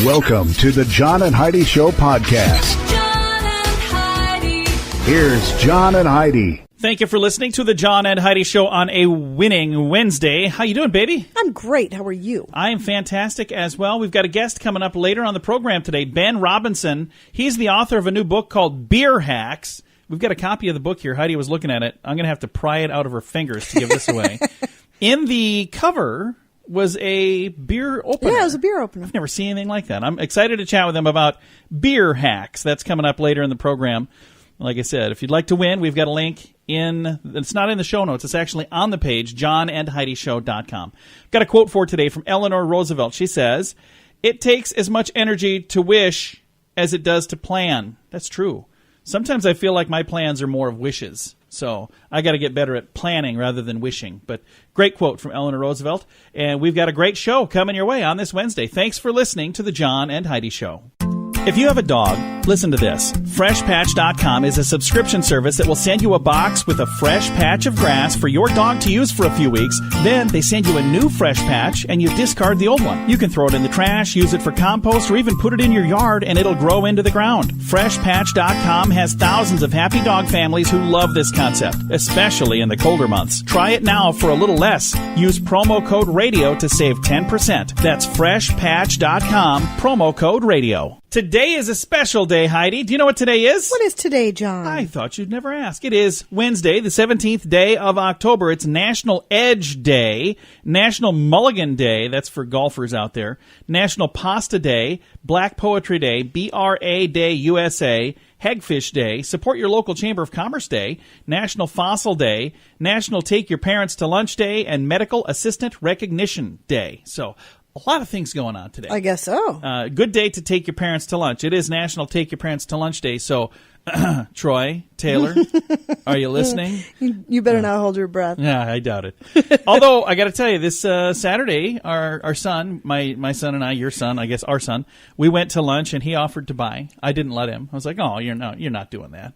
Welcome to the John and Heidi Show podcast. John and Heidi. Here's John and Heidi. Thank you for listening to the John and Heidi Show on a winning Wednesday. How you doing, baby? I'm great. How are you? I am fantastic as well. We've got a guest coming up later on the program today, Ben Robinson. He's the author of a new book called Beer Hacks. We've got a copy of the book here. Heidi was looking at it. I'm going to have to pry it out of her fingers to give this away. In the cover was a beer opener. Yeah, it was a beer opener. I've never seen anything like that. I'm excited to chat with him about Beer Hacks. That's coming up later in the program. Like I said, if you'd like to win, we've got a link it's not in the show notes. It's actually on the page, johnandheidishow.com. Got a quote for today from Eleanor Roosevelt. She says, "It takes as much energy to wish as it does to plan." That's true. Sometimes I feel like my plans are more of wishes. So I got to get better at planning rather than wishing. But great quote from Eleanor Roosevelt. And we've got a great show coming your way on this Wednesday. Thanks for listening to the John and Heidi Show. If you have a dog, listen to this. FreshPatch.com is a subscription service that will send you a box with a fresh patch of grass for your dog to use for a few weeks. Then they send you a new fresh patch and you discard the old one. You can throw it in the trash, use it for compost, or even put it in your yard and it'll grow into the ground. FreshPatch.com has thousands of happy dog families who love this concept, especially in the colder months. Try it now for a little less. Use promo code RADIO to save 10%. That's FreshPatch.com, promo code RADIO. Today is a special day, Heidi. Do you know what today is? What is today, John? I thought you'd never ask. It is Wednesday, the 17th day of October. It's National Edge Day, National Mulligan Day, that's for golfers out there, National Pasta Day, Black Poetry Day, BRA Day USA, Hagfish Day, Support Your Local Chamber of Commerce Day, National Fossil Day, National Take Your Parents to Lunch Day, and Medical Assistant Recognition Day. So, a lot of things going on today. I guess so. Good day to take your parents to lunch. It is National Take Your Parents to Lunch Day. So, Troy, Taylor, are you listening? You better not hold your breath. Yeah, I doubt it. Although, I got to tell you, this Saturday, our son, my son and I, your son, I guess our son, we went to lunch and he offered to buy. I didn't let him. I was like, oh, you're not doing that.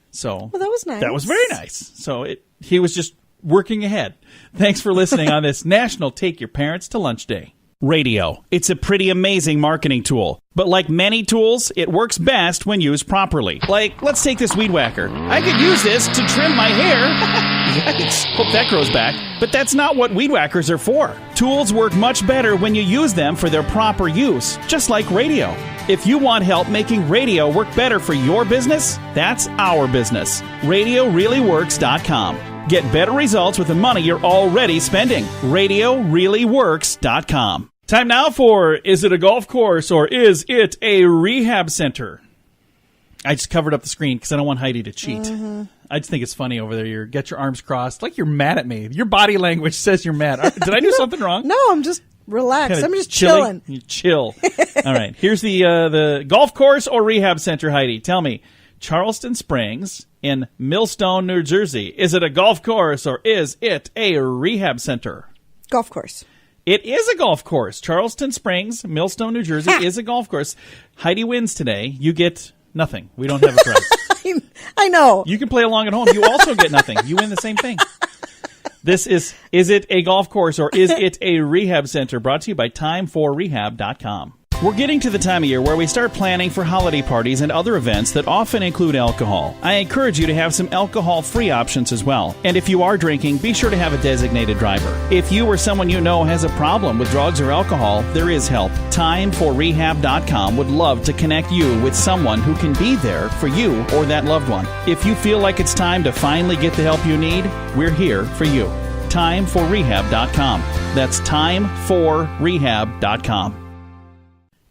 So, well, that was nice. That was very nice. So, he was just working ahead. Thanks for listening on this National Take Your Parents to Lunch Day. Radio. It's a pretty amazing marketing tool. But like many tools, it works best when used properly. Like, let's take this weed whacker. I could use this to trim my hair. Yikes. Hope that grows back. But that's not what weed whackers are for. Tools work much better when you use them for their proper use, just like radio. If you want help making radio work better for your business, that's our business. RadioReallyWorks.com. Get better results with the money you're already spending. RadioReallyWorks.com. Time now for, is it a golf course or is it a rehab center? I just covered up the screen because I don't want Heidi to cheat. Mm-hmm. I just think it's funny over there. You get your arms crossed like you're mad at me. Your body language says you're mad. Did I do something wrong? No, I'm just relaxed. I'm just chilling. chilling. You chill. All right. Here's the golf course or rehab center, Heidi. Tell me. Charleston Springs in Millstone, New Jersey. Is it a golf course or is it a rehab center? Golf course. It is a golf course. Charleston Springs, Millstone, New Jersey is a golf course. Heidi wins today. You get nothing. We don't have a prize. I know. You can play along at home. You also get nothing. You win the same thing. This is it a golf course or is it a rehab center? Brought to you by Time4Rehab.com. We're getting to the time of year where we start planning for holiday parties and other events that often include alcohol. I encourage you to have some alcohol-free options as well. And if you are drinking, be sure to have a designated driver. If you or someone you know has a problem with drugs or alcohol, there is help. Time4Rehab.com would love to connect you with someone who can be there for you or that loved one. If you feel like it's time to finally get the help you need, we're here for you. Time4Rehab.com. That's Time4Rehab.com.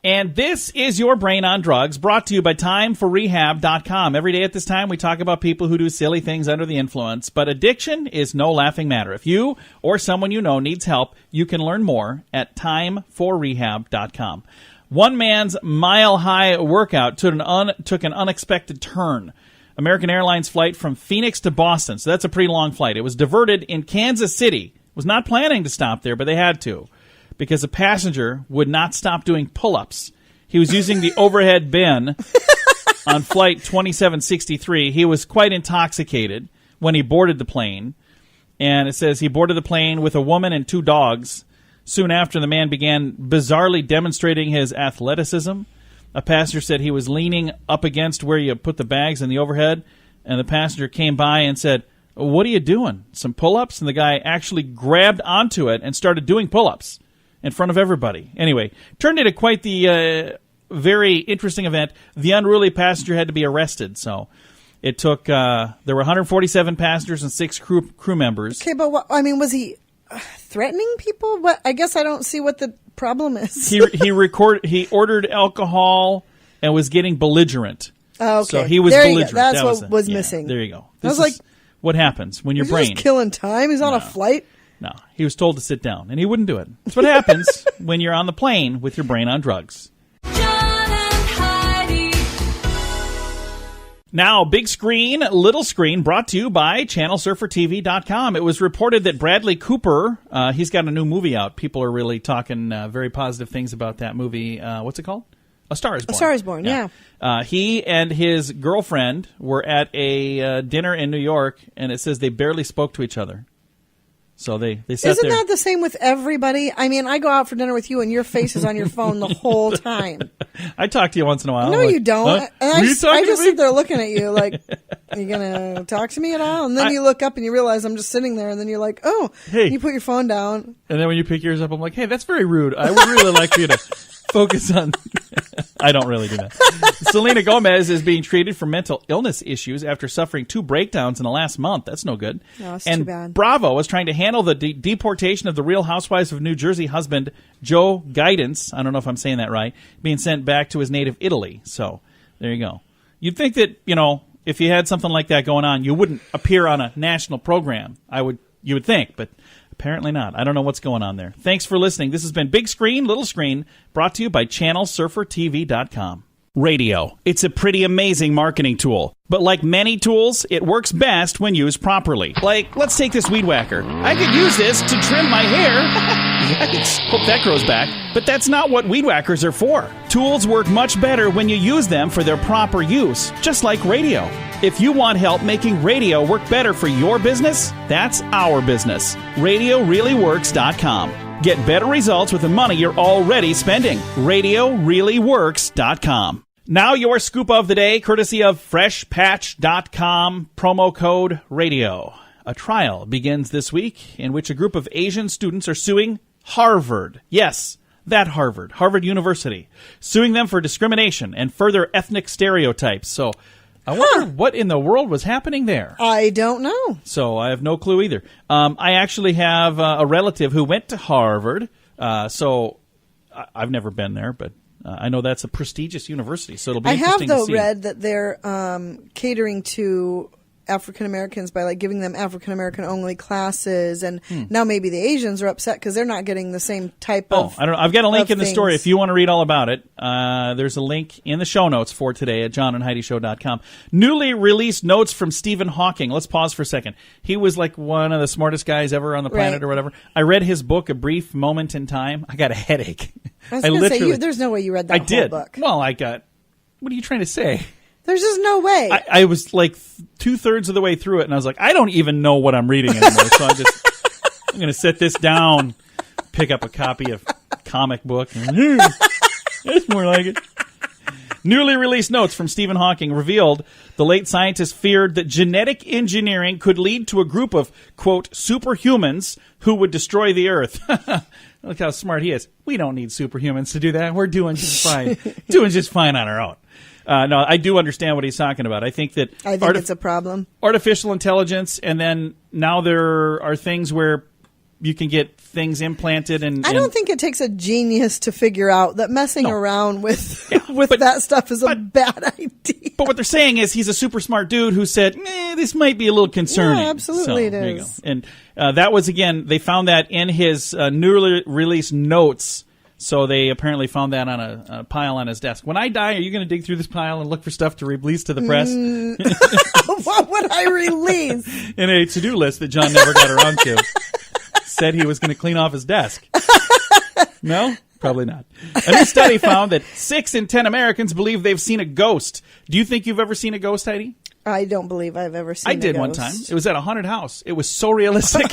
And this is Your Brain on Drugs, brought to you by Time4Rehab.com. Every day at this time, we talk about people who do silly things under the influence, but addiction is no laughing matter. If you or someone you know needs help, you can learn more at Time4Rehab.com. One man's mile-high workout took an unexpected turn. American Airlines flight from Phoenix to Boston, so that's a pretty long flight. It was diverted in Kansas City. Was not planning to stop there, but they had to, because a passenger would not stop doing pull-ups. He was using the overhead bin on flight 2763. He was quite intoxicated when he boarded the plane. And it says he boarded the plane with a woman and two dogs. Soon after, the man began bizarrely demonstrating his athleticism. A passenger said he was leaning up against where you put the bags in the overhead, and the passenger came by and said, "What are you doing? Some pull-ups?" And the guy actually grabbed onto it and started doing pull-ups in front of everybody. Anyway, turned into quite the very interesting event. The unruly passenger had to be arrested, so it took, there were 147 passengers and 6 crew members. Okay, but what, I mean, was he threatening people? What? I guess I don't see what the problem is. He ordered alcohol and was getting belligerent. Oh, okay. So he was there belligerent. You go. That's what was missing. There you go. I was like, what happens when your brain... He's just killing time. He's on a flight. No, he was told to sit down, and he wouldn't do it. That's what happens when you're on the plane with your brain on drugs. John and Heidi. Now, big screen, little screen, brought to you by ChannelSurferTV.com. It was reported that Bradley Cooper, he's got a new movie out. People are really talking very positive things about that movie. What's it called? A Star is Born. A Star is Born, yeah. He and his girlfriend were at a dinner in New York, and it says they barely spoke to each other. So they sat Isn't there. that the same with everybody? I mean, I go out for dinner with you, and your face is on your phone the whole time. I talk to you once in a while. No, I'm like, you don't. Huh? And Were you talking I to just me? sit there looking at you like, are you going to talk to me at all? And then you look up and you realize I'm just sitting there, and then you're like, oh, Hey. you put your phone down. And then when you pick yours up, I'm like, hey, that's very rude. I would really like for you to focus on... I don't really do that. Selena Gomez is being treated for mental illness issues after suffering 2 breakdowns in the last month. That's no good. Oh, it's and too bad. Bravo is trying to handle the deportation of the Real Housewives of New Jersey husband, Joe Guidance. I don't know if I'm saying that right. Being sent back to his native Italy. So there you go. You'd think that, if you had something like that going on, you wouldn't appear on a national program. You would think, but apparently not. I don't know what's going on there. Thanks for listening. This has been Big Screen, Little Screen, brought to you by ChannelSurferTV.com. Radio. It's a pretty amazing marketing tool. But like many tools, it works best when used properly. Like, let's take this weed whacker. I could use this to trim my hair. Yikes. Hope that grows back. But that's not what weed whackers are for. Tools work much better when you use them for their proper use, just like radio. If you want help making radio work better for your business, that's our business. RadioReallyWorks.com. Get better results with the money you're already spending. RadioReallyWorks.com. Now your scoop of the day, courtesy of FreshPatch.com, promo code RADIO. A trial begins this week in which a group of Asian students are suing Harvard. Yes, that Harvard University, suing them for discrimination and further ethnic stereotypes. So I wonder what in the world was happening there. I don't know. So I have no clue either. I actually have a relative who went to Harvard, so I've never been there, but I know that's a prestigious university, so it'll be interesting to see. I have, though, read that they're catering to African Americans by giving them African American only classes, and now maybe the Asians are upset because they're not getting the same type of. I don't know. I've got a link in the story things. if you want to read all about it. There's a link in the show notes for today at johnandheidishow.com. Newly released notes from Stephen Hawking. Let's pause for a second. He was like one of the smartest guys ever on the planet or whatever. I read his book, A Brief Moment in Time. I got a headache. I was going to say, there's no way you read that whole did. book. Well, what are you trying to say? There's just no way. I was like 2/3 of the way through it, and I was like, I don't even know what I'm reading anymore. So I'm going to set this down, pick up a copy of comic book. It's more like it. Newly released notes from Stephen Hawking revealed the late scientist feared that genetic engineering could lead to a group of, quote, superhumans who would destroy the Earth. Look how smart he is. We don't need superhumans to do that. We're doing just fine. Doing just fine on our own. No, I do understand what he's talking about. I think it's a problem. Artificial intelligence, and then now there are things where you can get things implanted. And I don't think it takes a genius to figure out that messing around with that stuff is a bad idea. But what they're saying is he's a super smart dude who said, this might be a little concerning. Yeah, absolutely so, it there you go. is. And that was, again, they found that in his newly released notes. So they apparently found that on a pile on his desk. When I die, are you going to dig through this pile and look for stuff to release to the press? What would I release? In a to-do list that John never got around to. Said he was going to clean off his desk. No? Probably not. A new study found that 6 in 10 Americans believe they've seen a ghost. Do you think you've ever seen a ghost, Heidi? I don't believe I've ever seen I did a one ghost. time. It was at a haunted house. It was so realistic.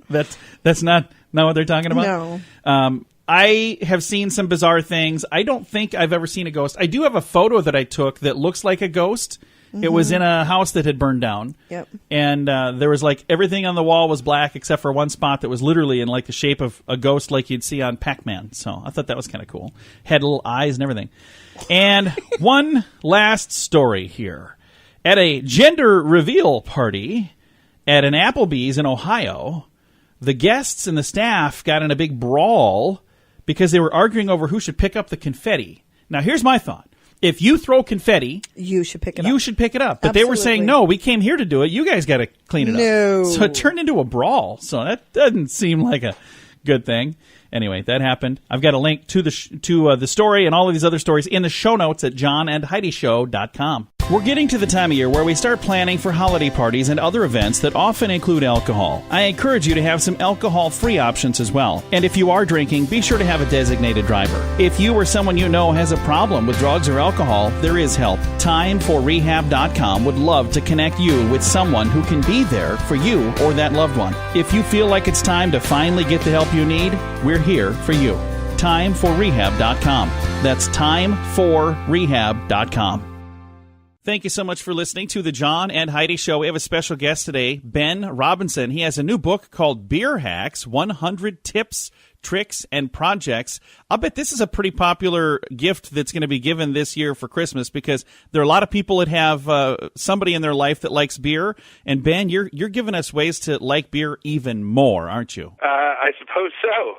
That's not what they're talking about? No. I have seen some bizarre things. I don't think I've ever seen a ghost. I do have a photo that I took that looks like a ghost. It was in a house that had burned down. Yep. And there was like everything on the wall was black except for one spot that was literally in like the shape of a ghost like you'd see on Pac-Man. So I thought that was kind of cool. Had little eyes and everything. And one last story here. At a gender reveal party at an Applebee's in Ohio, the guests and the staff got in a big brawl because they were arguing over who should pick up the confetti. Now, here's my thought. If you throw confetti, You should pick it up. you should pick it up. But they were saying, Absolutely. no, we came here to do it. You guys got to clean it No. up. So it turned into a brawl. So that doesn't seem like a good thing. Anyway, that happened. I've got a link to the story and all of these other stories in the show notes at johnandheidishow.com. We're getting to the time of year where we start planning for holiday parties and other events that often include alcohol. I encourage you to have some alcohol-free options as well. And if you are drinking, be sure to have a designated driver. If you or someone you know has a problem with drugs or alcohol, there is help. Timeforrehab.com would love to connect you with someone who can be there for you or that loved one. If you feel like it's time to finally get the help you need, we're here for you. Timeforrehab.com. That's timeforrehab.com. Thank you so much for listening to the John and Heidi Show. We have a special guest today, Ben Robinson. He has a new book called Beer Hacks, 100 Tips, Tricks, and Projects. I'll bet this is a pretty popular gift that's going to be given this year for Christmas because there are a lot of people that have somebody in their life that likes beer. And Ben, you're giving us ways to like beer even more, aren't you? I suppose so.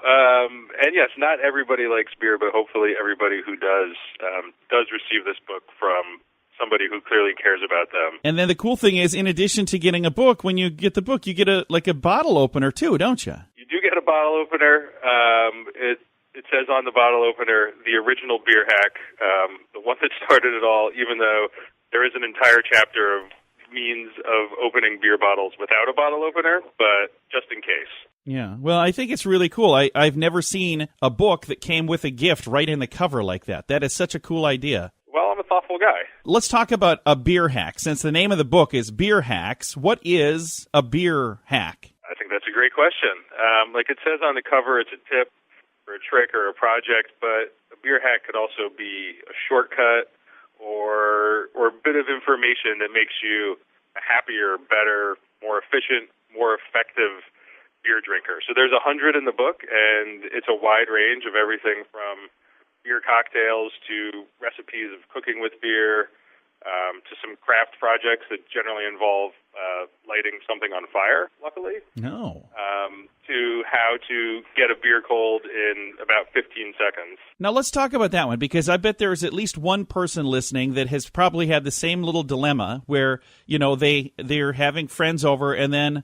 And yes, not everybody likes beer, but hopefully everybody who does receive this book from somebody who clearly cares about them. And then the cool thing is, in addition to getting a book, when you get the book, you get a bottle opener too, don't you? You do get a bottle opener. It says on the bottle opener, the original beer hack, the one that started it all, even though there is an entire chapter of means of opening beer bottles without a bottle opener, but just in case. Yeah, well, I think it's really cool. I've never seen a book that came with a gift right in the cover like that. That is such a cool idea. Well, I'm a thoughtful guy. Let's talk about a beer hack. Since the name of the book is Beer Hacks, what is a beer hack? I think that's a great question. Like it says on the cover, it's a tip or a trick or a project, but a beer hack could also be a shortcut or a bit of information that makes you a happier, better, more efficient, more effective beer drinker. So there's 100 in the book, and it's a wide range of everything from beer cocktails to recipes of cooking with beer, to some craft projects that generally involve lighting something on fire, luckily. No. To how to get a beer cold in about 15 seconds. Now let's talk about that one, because I bet there's at least one person listening that has probably had the same little dilemma where, they're having friends over and then,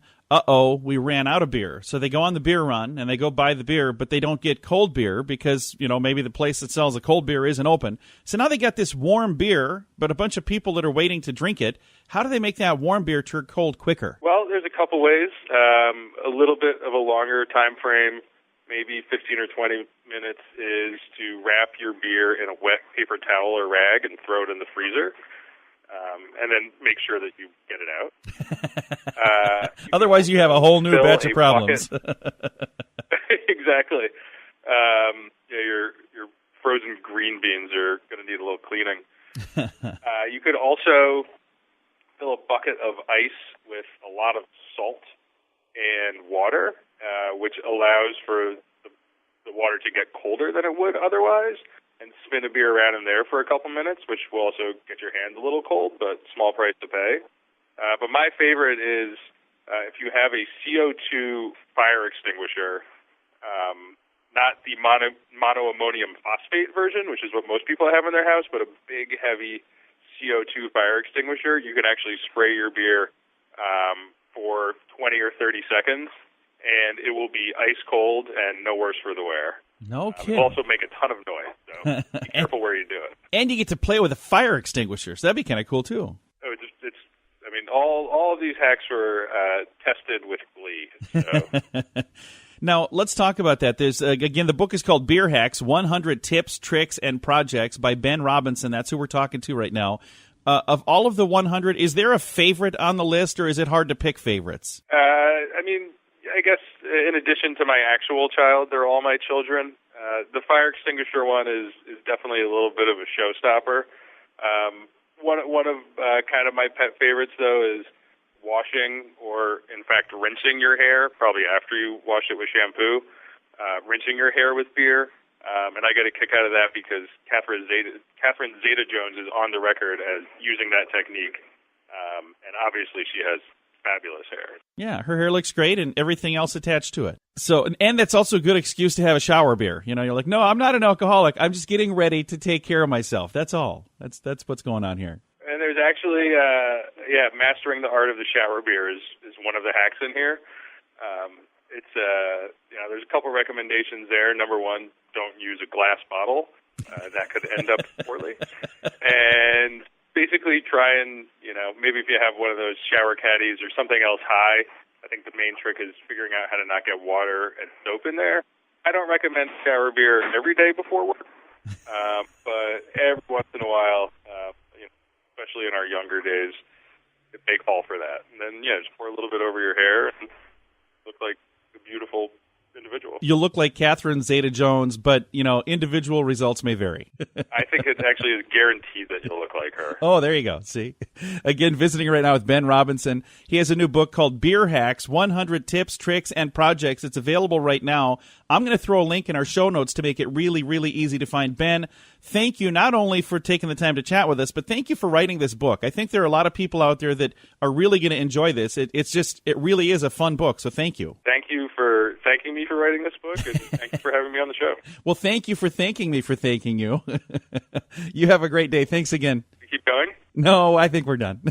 we ran out of beer. So they go on the beer run and they go buy the beer, but they don't get cold beer because, maybe the place that sells the cold beer isn't open. So now they got this warm beer, but a bunch of people that are waiting to drink it. How do they make that warm beer turn cold quicker? Well, there's a couple ways. A little bit of a longer time frame, maybe 15 or 20 minutes, is to wrap your beer in a wet paper towel or rag and throw it in the freezer. And then make sure that you get it out. Otherwise, you have a whole new fill batch a of problems. Exactly. Your frozen green beans are going to need a little cleaning. You could also fill a bucket of ice with a lot of salt and water, which allows for the water to get colder than it would otherwise, and spin a beer around in there for a couple minutes, which will also get your hands a little cold, but small price to pay. But my favorite is if you have a CO2 fire extinguisher, not the monoammonium phosphate version, which is what most people have in their house, but a big, heavy CO2 fire extinguisher. You can actually spray your beer for 20 or 30 seconds, and it will be ice cold and no worse for the wear. No kidding. It'll also make a ton of noise, so be careful where you do it. And you get to play with a fire extinguisher, so that'd be kind of cool, too. Oh, all of these hacks were tested with glee. So. Now, let's talk about that. There's again, the book is called Beer Hacks, 100 Tips, Tricks, and Projects by Ben Robinson. That's who we're talking to right now. Of all of the 100, is there a favorite on the list, or is it hard to pick favorites? I guess in addition to my actual child, they're all my children. The fire extinguisher one is definitely a little bit of a showstopper. One of kind of my pet favorites, though, is washing or, in fact, rinsing your hair, probably after you wash it with shampoo, rinsing your hair with beer. And I get a kick out of that because Catherine Zeta-Jones is on the record as using that technique. And obviously she has fabulous hair. Yeah, her hair looks great and everything else attached to it. So, and that's also a good excuse to have a shower beer. You know, you're like, no, I'm not an alcoholic. I'm just getting ready to take care of myself. That's all. That's what's going on here. And there's actually, mastering the art of the shower beer is one of the hacks in here. There's a couple recommendations there. Number one, don't use a glass bottle. That could end up poorly. And basically try and, maybe if you have one of those shower caddies or something else high, I think the main trick is figuring out how to not get water and soap in there. I don't recommend shower beer every day before work, but every once in a while, especially in our younger days, it may call for that. And then, just pour a little bit over your hair and look like a beautiful individual. You look like Catherine Zeta-Jones, but, individual results may vary. I think it actually is guaranteed that you'll look like her. Oh, there you go. See? Again, visiting right now with Ben Robinson. He has a new book called Beer Hacks, 100 Tips, Tricks, and Projects. It's available right now. I'm going to throw a link in our show notes to make it really, really easy to find. Ben, thank you not only for taking the time to chat with us, but thank you for writing this book. I think there are a lot of people out there that are really going to enjoy this. It really is a fun book, so thank you. Thank you for thanking me for writing this book, and thank you for having me on the show. Well, thank you for thanking me for thanking you. You have a great day. Thanks again. Keep going? No, I think we're done.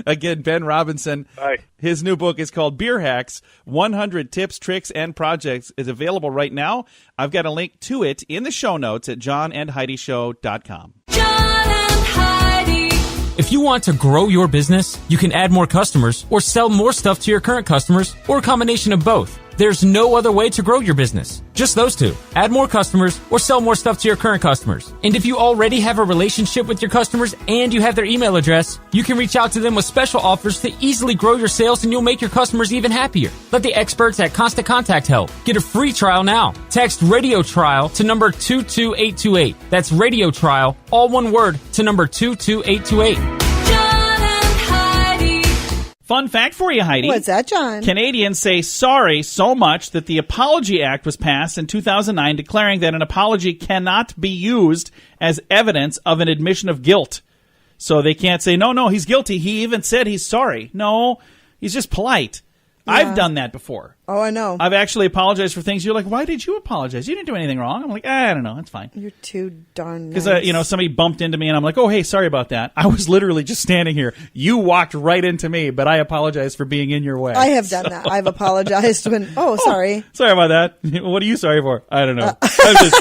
Again, Ben Robinson. Bye. His new book is called Beer Hacks, 100 Tips, Tricks, and Projects. Is available right now. I've got a link to it in the show notes at johnandheidishow.com. John and Heidi. If you want to grow your business, you can add more customers or sell more stuff to your current customers or a combination of both. There's no other way to grow your business. Just those two. Add more customers or sell more stuff to your current customers. And if you already have a relationship with your customers and you have their email address, you can reach out to them with special offers to easily grow your sales, and you'll make your customers even happier. Let the experts at Constant Contact help. Get a free trial now. Text Radio Trial to number 22828. That's Radio Trial, all one word, to number 22828. John and Heidi. Fun fact for you, Heidi. What's that, John? Canadians say sorry so much that the Apology Act was passed in 2009, declaring that an apology cannot be used as evidence of an admission of guilt. So they can't say, no, he's guilty. He even said he's sorry. No, he's just polite. Yeah. I've done that before. Oh, I know. I've actually apologized for things. You're like, why did you apologize? You didn't do anything wrong. I'm like, I don't know. It's fine. You're too darn nice. Because, somebody bumped into me, and I'm like, oh, hey, sorry about that. I was literally just standing here. You walked right into me, but I apologize for being in your way. I have done that. I've apologized when, sorry. Sorry about that. What are you sorry for? I don't know. I'm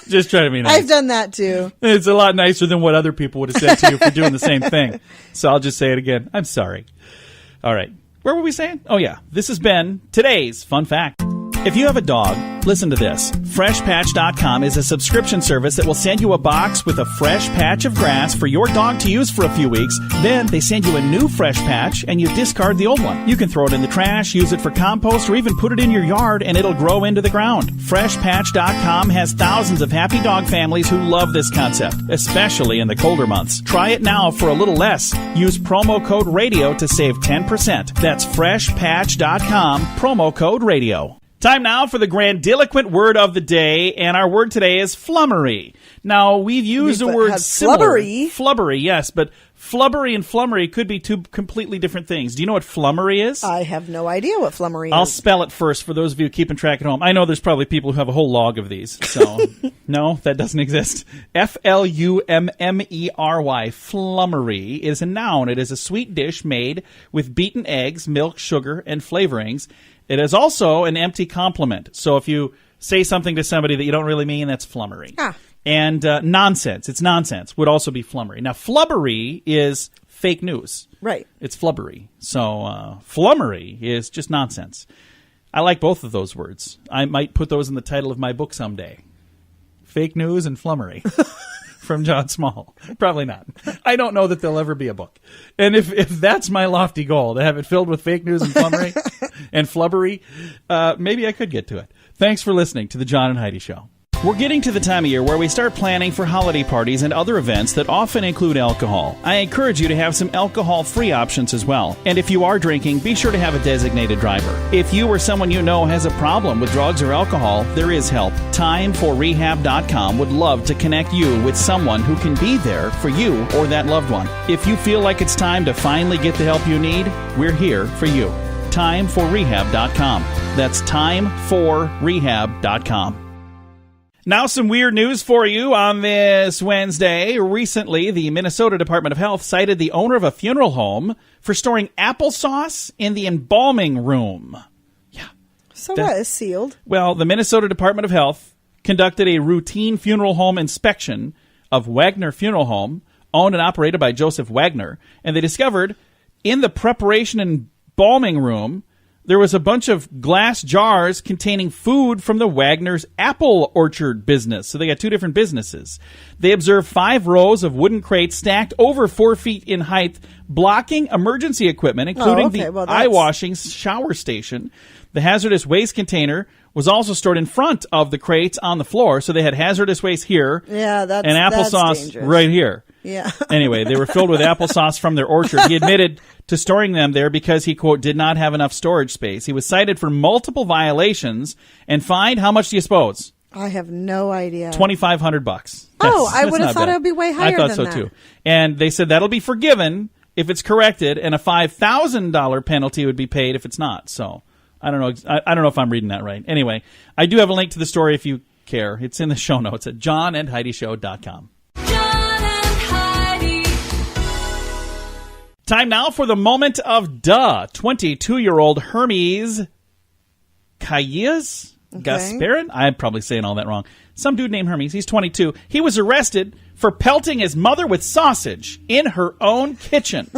just trying to be nice. I've done that too. It's a lot nicer than what other people would have said to you for doing the same thing. So I'll just say it again. I'm sorry. All right. Where were we saying? Oh, yeah. This has been today's fun fact. If you have a dog, listen to this. FreshPatch.com is a subscription service that will send you a box with a fresh patch of grass for your dog to use for a few weeks. Then they send you a new fresh patch and you discard the old one. You can throw it in the trash, use it for compost, or even put it in your yard and it'll grow into the ground. FreshPatch.com has thousands of happy dog families who love this concept, especially in the colder months. Try it now for a little less. Use promo code RADIO to save 10%. That's FreshPatch.com, promo code RADIO. Time now for the grandiloquent word of the day, and our word today is flummery. Now, we've used a word similar. Flubbery? Flubbery, yes, but flubbery and flummery could be two completely different things. Do you know what flummery is? I have no idea what flummery I'll is. spell it first for those of you keeping track at home. I know there's probably people who have a whole log of these, so no, that doesn't exist. Flummery. Flummery is a noun. It is a sweet dish made with beaten eggs, milk, sugar, and flavorings. It is also an empty compliment. So if you say something to somebody that you don't really mean, that's flummery. Ah. And nonsense, it's nonsense, would also be flummery. Now, flubbery is fake news. Right. It's flubbery. So flummery is just nonsense. I like both of those words. I might put those in the title of my book someday. Fake news and flummery. From John Small. Probably not. I don't know that there'll ever be a book. And if that's my lofty goal, to have it filled with fake news and flummery, and flubbery, maybe I could get to it. Thanks for listening to The John and Heidi Show. We're getting to the time of year where we start planning for holiday parties and other events that often include alcohol. I encourage you to have some alcohol-free options as well. And if you are drinking, be sure to have a designated driver. If you or someone you know has a problem with drugs or alcohol, there is help. TimeForRehab.com would love to connect you with someone who can be there for you or that loved one. If you feel like it's time to finally get the help you need, we're here for you. TimeForRehab.com. That's TimeForRehab.com. Now some weird news for you on this Wednesday. Recently, the Minnesota Department of Health cited the owner of a funeral home for storing applesauce in the embalming room. Yeah. So what is sealed? Well, the Minnesota Department of Health conducted a routine funeral home inspection of Wagner Funeral Home, owned and operated by Joseph Wagner, and they discovered in the preparation and embalming room there was a bunch of glass jars containing food from the Wagner's apple orchard business. So they got two different businesses. They observed 5 rows of wooden crates stacked over 4 feet in height, blocking emergency equipment, including the eye washing shower station. The hazardous waste container was also stored in front of the crates on the floor. So they had hazardous waste here and applesauce right here. Yeah. Anyway, they were filled with applesauce from their orchard. He admitted to storing them there because he, quote, did not have enough storage space. He was cited for multiple violations and fined. How much do you suppose? I have no idea. $2,500. I would have thought it would be way higher than that. I thought so too. And they said that'll be forgiven if it's corrected, and a $5,000 penalty would be paid if it's not. So I don't know. I don't know if I'm reading that right. Anyway, I do have a link to the story if you care. It's in the show notes at johnandheidishow.com. Time now for the moment of duh. 22-year-old Hermes Gasparin? I'm probably saying all that wrong. Some dude named Hermes. He's 22. He was arrested for pelting his mother with sausage in her own kitchen.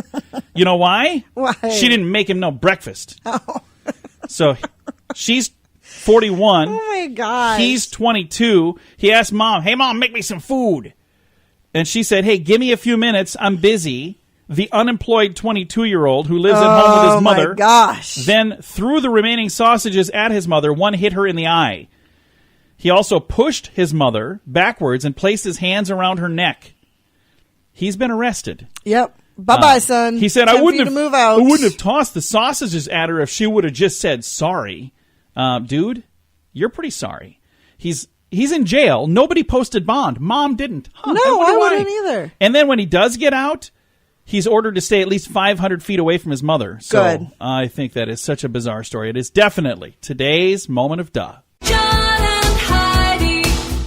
You know why? Why? She didn't make him no breakfast. Oh. So she's 41. Oh, my gosh. He's 22. He asked Mom, hey, Mom, make me some food. And she said, hey, give me a few minutes. I'm busy. The unemployed 22-year-old who lives at home with his mother then threw the remaining sausages at his mother. One hit her in the eye. He also pushed his mother backwards and placed his hands around her neck. He's been arrested. Yep. Bye-bye, son. He said, I wouldn't have tossed the sausages at her if she would have just said sorry. Dude, you're pretty sorry. He's in jail. Nobody posted bond. Mom didn't. No, I wouldn't either. And then when he does get out, he's ordered to stay at least 500 feet away from his mother. So good. I think that is such a bizarre story. It is definitely today's moment of duh. John and Heidi.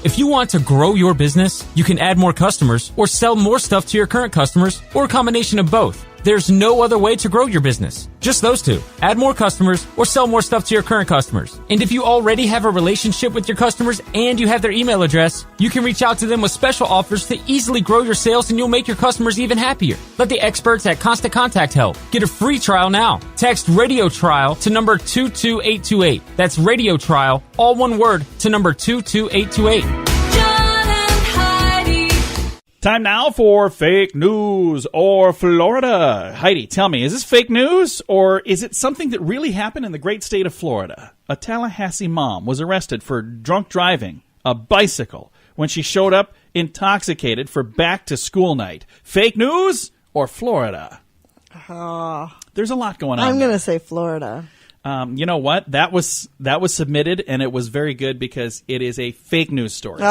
If you want to grow your business, you can add more customers or sell more stuff to your current customers or a combination of both. There's no other way to grow your business. Just those two. Add more customers or sell more stuff to your current customers. And if you already have a relationship with your customers and you have their email address, you can reach out to them with special offers to easily grow your sales, and you'll make your customers even happier. Let the experts at Constant Contact help. Get a free trial now. Text Radio Trial to number 22828. That's Radio Trial, all one word, to number 22828. Time now for fake news or Florida. Heidi, tell me, is this fake news or is it something that really happened in the great state of Florida? A Tallahassee mom was arrested for drunk driving a bicycle when she showed up intoxicated for back-to-school night. Fake news or Florida? There's a lot going on. I'm going to say Florida. You know what? That was submitted, and it was very good because it is a fake news story.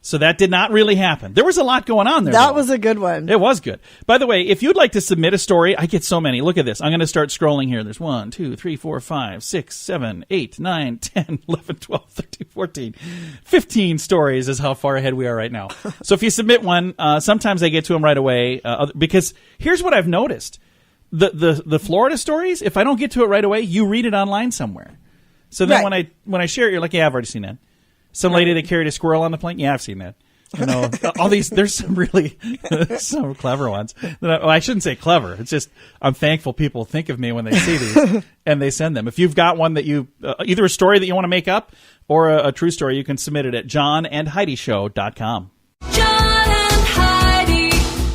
So that did not really happen. There was a lot going on there. That was a good one. It was good. By the way, if you'd like to submit a story, I get so many. Look at this. I'm going to start scrolling here. There's 1, 2, 3, 4, 5, 6, 7, 8, 9, 10, 11, 12, 13, 14, 15 stories is how far ahead we are right now. So if you submit one, sometimes I get to them right away because here's what I've noticed. The Florida stories, if I don't get to it right away, you read it online somewhere. So then when I share it, you're like, yeah, I've already seen that. Some lady that carried a squirrel on the plane, yeah, I've seen that. You know, all these, there's some really, some clever ones. I shouldn't say clever. It's just, I'm thankful people think of me when they see these and they send them. If you've got one that you, either a story that you want to make up or a true story, you can submit it at johnandheidishow.com. John and Heidi.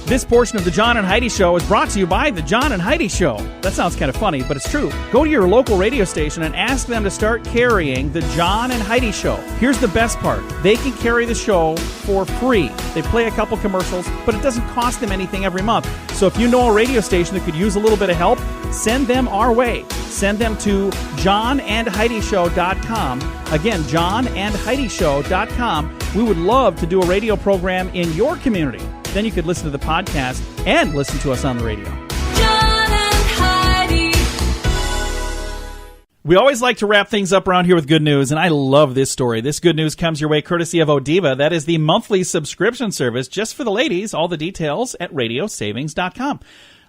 This portion of the John and Heidi Show is brought to you by the John and Heidi Show. That sounds kind of funny, but it's true. Go to your local radio station and ask them to start carrying the John and Heidi Show. Here's the best part. They can carry the show for free. They play a couple commercials, but it doesn't cost them anything every month. So if you know a radio station that could use a little bit of help, send them our way. Send them to johnandheidishow.com. Again, johnandheidishow.com. We would love to do a radio program in your community. Then you could listen to the podcast and listen to us on the radio. John and Heidi. We always like to wrap things up around here with good news, and I love this story. This good news comes your way courtesy of Odiva. That is the monthly subscription service just for the ladies. All the details at radiosavings.com.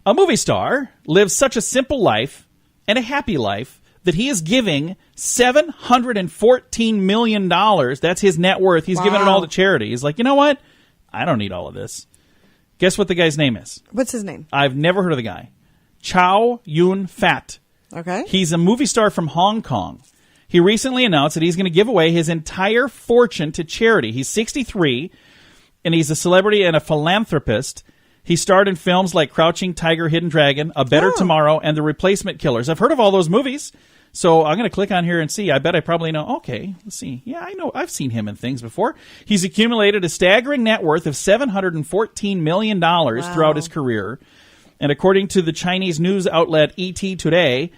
A movie star lives such a simple life and a happy life that he is giving $714 million. That's his net worth. He's giving it all to charity. He's like, you know what? I don't need all of this. Guess what the guy's name is? What's his name? I've never heard of the guy. Chow Yun-fat. Okay. He's a movie star from Hong Kong. He recently announced that he's going to give away his entire fortune to charity. He's 63, and he's a celebrity and a philanthropist. He starred in films like Crouching Tiger, Hidden Dragon, A Better Tomorrow, and The Replacement Killers. I've heard of all those movies, so I'm going to click on here and see. I bet I probably know. Okay, let's see. Yeah, I know. I've seen him in things before. He's accumulated a staggering net worth of $714 million throughout his career. And according to the Chinese news outlet ET Today,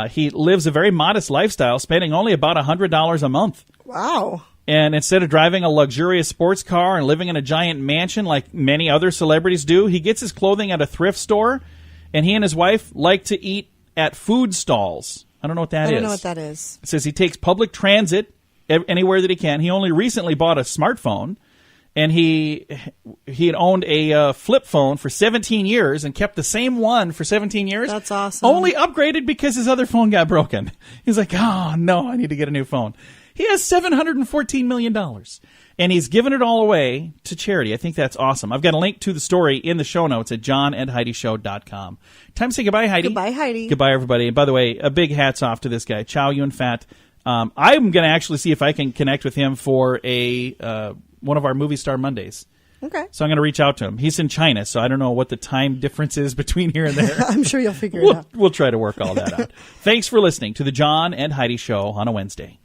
he lives a very modest lifestyle, spending only about $100 a month. Wow. And instead of driving a luxurious sports car and living in a giant mansion like many other celebrities do, he gets his clothing at a thrift store, and he and his wife like to eat at food stalls. I don't know what that is. I don't know what that is. It says he takes public transit anywhere that he can. He only recently bought a smartphone, and he had owned a flip phone for 17 years and kept the same one for 17 years. That's awesome. Only upgraded because his other phone got broken. He's like, oh, no, I need to get a new phone. He has $714 million, and he's given it all away to charity. I think that's awesome. I've got a link to the story in the show notes at johnandheidishow.com. Time to say goodbye, Heidi. Goodbye, Heidi. Goodbye, everybody. And by the way, a big hats off to this guy, Chow Yun-fat. I'm going to actually see if I can connect with him for one of our Movie Star Mondays. Okay. So I'm going to reach out to him. He's in China, so I don't know what the time difference is between here and there. I'm sure you'll figure it out. We'll try to work all that out. Thanks for listening to the John and Heidi Show on a Wednesday.